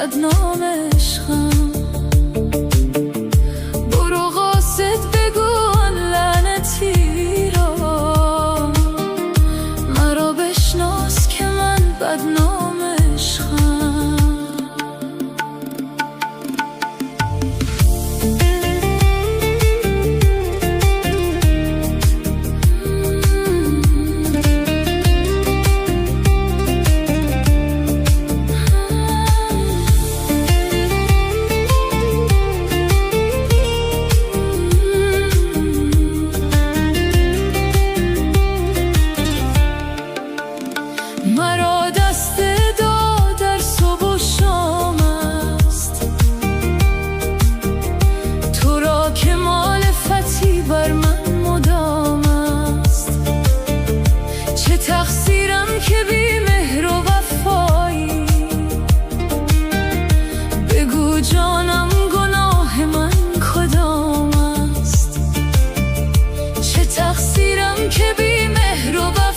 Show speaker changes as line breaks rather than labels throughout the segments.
بدنام عشقم. برو قاصد بگو آن لعنتی را، مرا بشناس که من بدنام عشقم. مرا دست داد در صبح و شام است، تو را که معرفتی بر من مدام است. چه تقصیرم که بی مهر و وفایی، بگو جانم گناه من کدام است. چه تقصیرم که بی مهر و وفایی،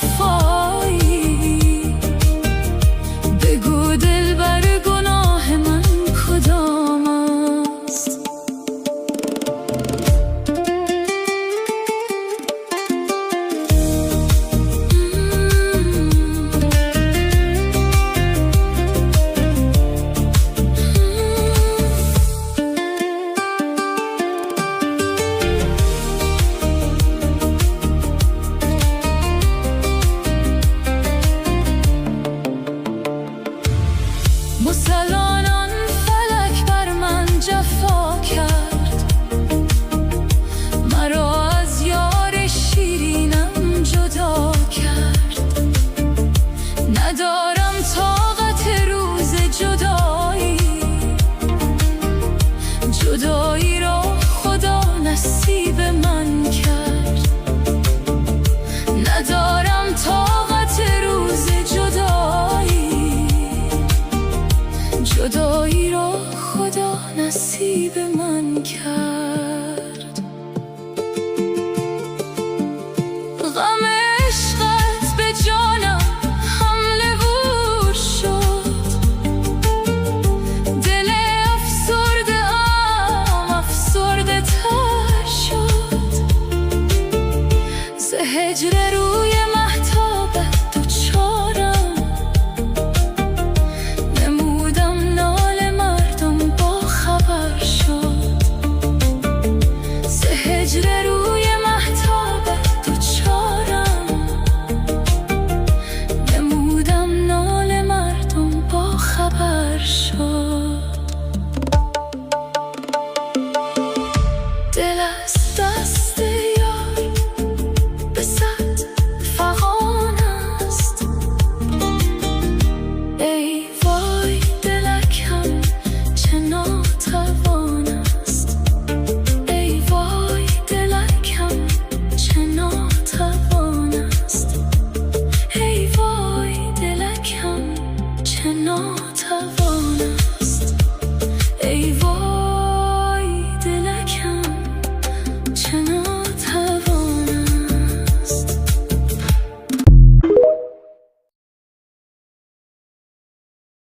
مسلمانان فلک بر من جفا کرد، مرا از یار شیرینم جدا کرد. ندارم طاقت روز جدایی، جدایی را خدا نصیب من کرد. ندارم طاقت روز جدایی، جدایی را خدا نصیب من کرد. غم عشقت به جانم حمله ور شد، دل افسرده ام افسرده تر شد. ز هجر روی مهتابت دوچارم، نمودم ناله مردم با خبر شد. ز هجر روی مهتابت دوچارم، نمودم ناله مردم با خبر شد. دل از دست